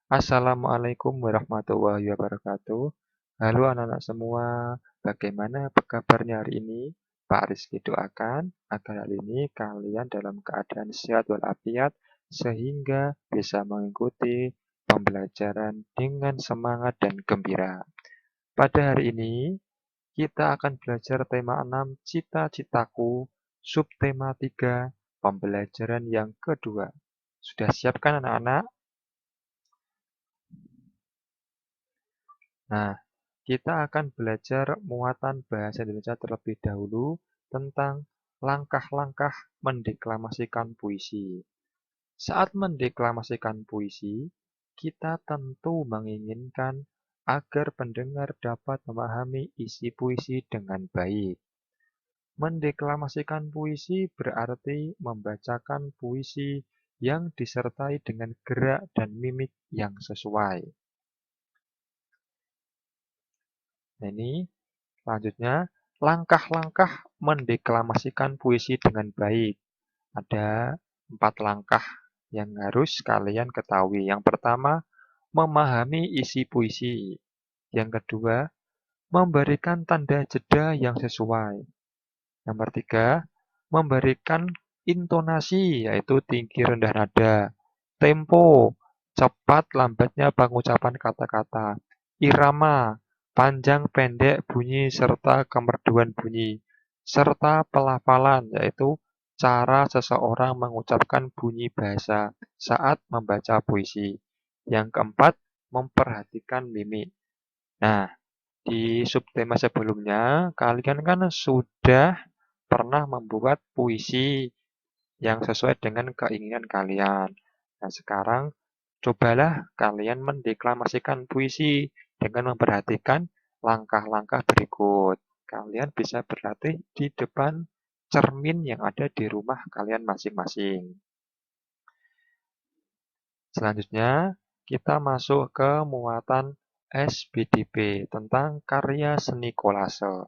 Assalamualaikum warahmatullahi wabarakatuh. Halo anak-anak semua, bagaimana kabarnya hari ini? Pak Rizky doakan agar hari ini kalian dalam keadaan sehat walafiat sehingga bisa mengikuti pembelajaran dengan semangat dan gembira. Pada hari ini, kita akan belajar tema 6 cita-citaku, subtema 3, pembelajaran yang kedua. Sudah siapkan anak-anak? Nah, kita akan belajar muatan bahasa Indonesia terlebih dahulu tentang langkah-langkah mendeklamasikan puisi. Saat mendeklamasikan puisi, kita tentu menginginkan agar pendengar dapat memahami isi puisi dengan baik. Mendeklamasikan puisi berarti membacakan puisi yang disertai dengan gerak dan mimik yang sesuai. Nah, ini selanjutnya, langkah-langkah mendeklamasikan puisi dengan baik. Ada 4 langkah yang harus kalian ketahui. Yang pertama, memahami isi puisi. Yang kedua, memberikan tanda jeda yang sesuai. Nomor 3, memberikan intonasi, yaitu tinggi rendah nada. Tempo, cepat lambatnya pengucapan kata-kata. Irama, panjang pendek bunyi serta kemerduan bunyi. Serta pelafalan, yaitu cara seseorang mengucapkan bunyi bahasa saat membaca puisi. Yang keempat, memperhatikan mimik. Nah, di subtema sebelumnya, kalian kan sudah pernah membuat puisi yang sesuai dengan keinginan kalian. Nah, sekarang cobalah kalian mendeklamasikan puisi dengan memperhatikan langkah-langkah berikut. Kalian bisa berlatih di depan cermin yang ada di rumah kalian masing-masing. Selanjutnya, kita masuk ke muatan SBDP tentang karya seni kolase.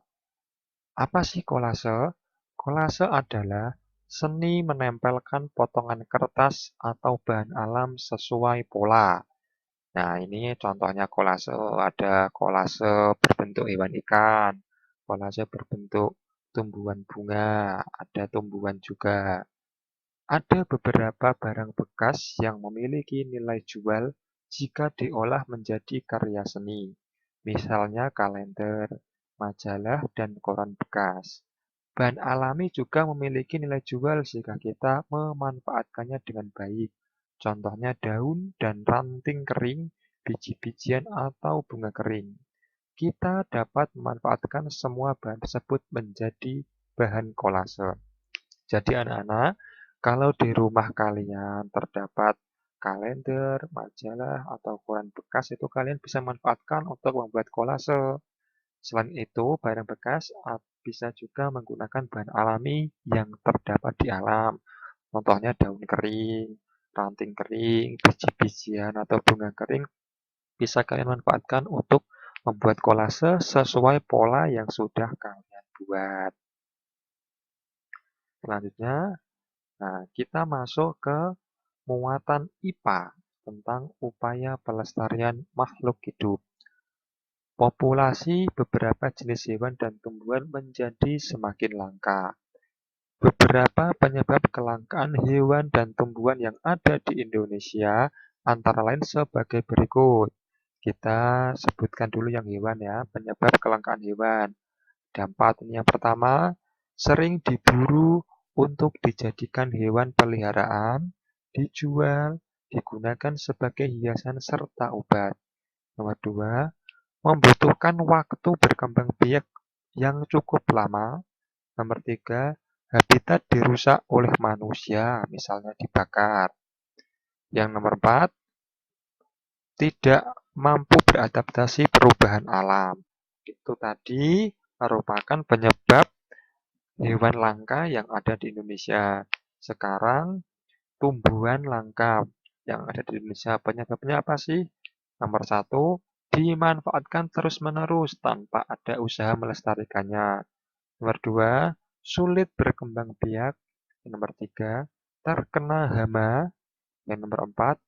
Apa sih kolase? Kolase adalah seni menempelkan potongan kertas atau bahan alam sesuai pola. Nah, ini contohnya kolase. Ada kolase berbentuk hewan ikan, kolase berbentuk tumbuhan bunga, ada tumbuhan juga. Ada beberapa barang bekas yang memiliki nilai jual jika diolah menjadi karya seni. Misalnya kalender, majalah, dan koran bekas. Bahan alami juga memiliki nilai jual jika kita memanfaatkannya dengan baik. Contohnya daun dan ranting kering, biji-bijian atau bunga kering. Kita dapat memanfaatkan semua bahan tersebut menjadi bahan kolase. Jadi anak-anak, kalau di rumah kalian terdapat kalender, majalah, atau koran bekas, itu kalian bisa manfaatkan untuk membuat kolase. Selain itu, barang bekas bisa juga menggunakan bahan alami yang terdapat di alam. Contohnya daun kering, ranting kering, biji-bijian, atau bunga kering bisa kalian manfaatkan untuk membuat kolase sesuai pola yang sudah kalian buat. Selanjutnya, nah, kita masuk ke muatan IPA tentang upaya pelestarian makhluk hidup. Populasi beberapa jenis hewan dan tumbuhan menjadi semakin langka. Beberapa penyebab kelangkaan hewan dan tumbuhan yang ada di Indonesia antara lain sebagai berikut. Kita sebutkan dulu yang hewan ya, penyebab kelangkaan hewan. Dampak ini yang pertama, sering diburu untuk dijadikan hewan peliharaan, dijual, digunakan sebagai hiasan serta obat. Nomor 2, membutuhkan waktu berkembang biak yang cukup lama. Nomor 3, habitat dirusak oleh manusia, misalnya dibakar. Yang nomor 4, tidak mampu beradaptasi perubahan alam. Itu tadi merupakan penyebab hewan langka yang ada di Indonesia. Sekarang tumbuhan langka yang ada di Indonesia. Penyebabnya apa sih? Nomor 1, dimanfaatkan terus-menerus tanpa ada usaha melestarikannya. Nomor 2, sulit berkembang biak. Nomor 3, terkena hama. Yang nomor 4,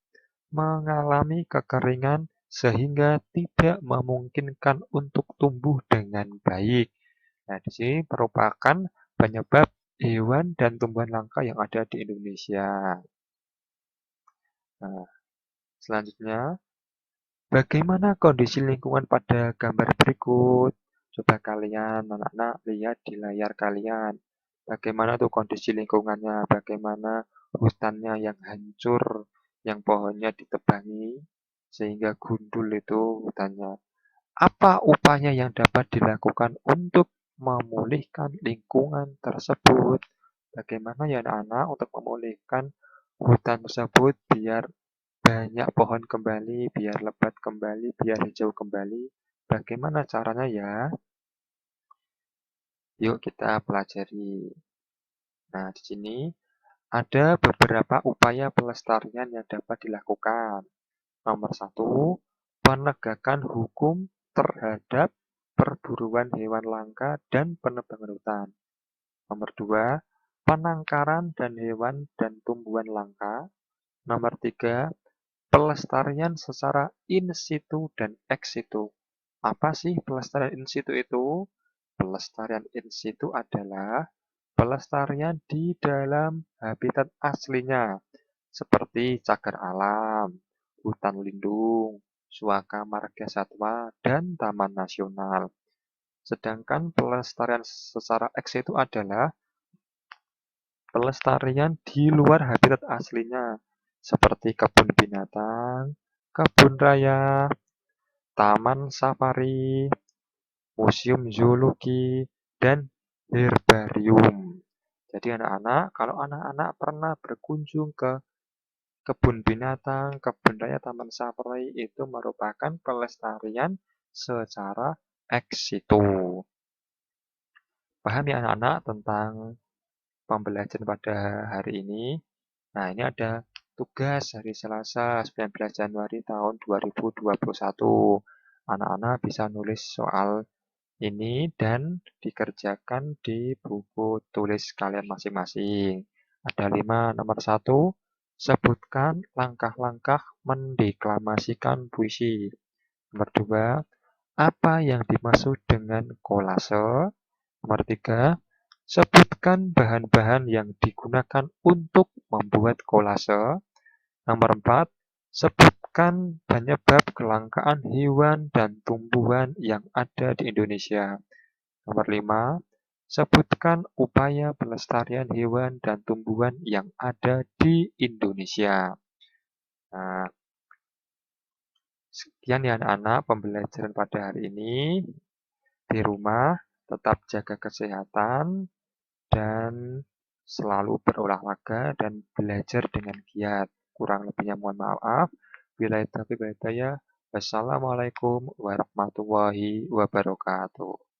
mengalami kekeringan sehingga tidak memungkinkan untuk tumbuh dengan baik. Nah, di sini merupakan penyebab hewan dan tumbuhan langka yang ada di Indonesia. Nah, selanjutnya, bagaimana kondisi lingkungan pada gambar berikut? Coba kalian, anak-anak, lihat di layar kalian. Bagaimana tuh kondisi lingkungannya? Bagaimana hutannya yang hancur, yang pohonnya ditebangi, sehingga gundul itu hutannya. Apa upaya yang dapat dilakukan untuk memulihkan lingkungan tersebut? Bagaimana ya anak-anak untuk memulihkan hutan tersebut biar banyak pohon kembali, biar lebat kembali, biar hijau kembali. Bagaimana caranya ya? Yuk kita pelajari. Nah, di sini ada beberapa upaya pelestarian yang dapat dilakukan. Nomor satu, penegakan hukum terhadap perburuan hewan langka dan penebangan hutan. Nomor dua, penangkaran dan hewan dan tumbuhan langka. Nomor tiga, pelestarian secara in situ dan ex situ. Apa sih pelestarian in situ itu? Pelestarian in situ adalah pelestarian di dalam habitat aslinya, seperti cagar alam, hutan lindung, suaka marga satwa, dan taman nasional. Sedangkan pelestarian secara ex situ adalah pelestarian di luar habitat aslinya, seperti kebun binatang, kebun raya, taman safari, museum zoologi, dan herbarium. Jadi anak-anak, kalau anak-anak pernah berkunjung ke kebun binatang, kebun raya, taman safari itu merupakan pelestarian secara ex situ. Paham ya anak-anak tentang pembelajaran pada hari ini? Nah, ini ada tugas hari Selasa 19 Januari tahun 2021. Anak-anak bisa nulis soal ini dan dikerjakan di buku tulis kalian masing-masing. Ada 5. Nomor 1, sebutkan langkah-langkah mendeklamasikan puisi. Nomor 2, apa yang dimaksud dengan kolase? Nomor 3, sebutkan bahan-bahan yang digunakan untuk membuat kolase. Nomor 4, sebutkan penyebab kelangkaan hewan dan tumbuhan yang ada di Indonesia. Nomor 5, sebutkan upaya pelestarian hewan dan tumbuhan yang ada di Indonesia. Nah, sekian ya anak-anak pembelajaran pada hari ini. Di rumah tetap jaga kesehatan dan selalu berolahraga dan belajar dengan giat. Kurang lebihnya mohon maaf. Wassalamualaikum warahmatullahi wabarakatuh.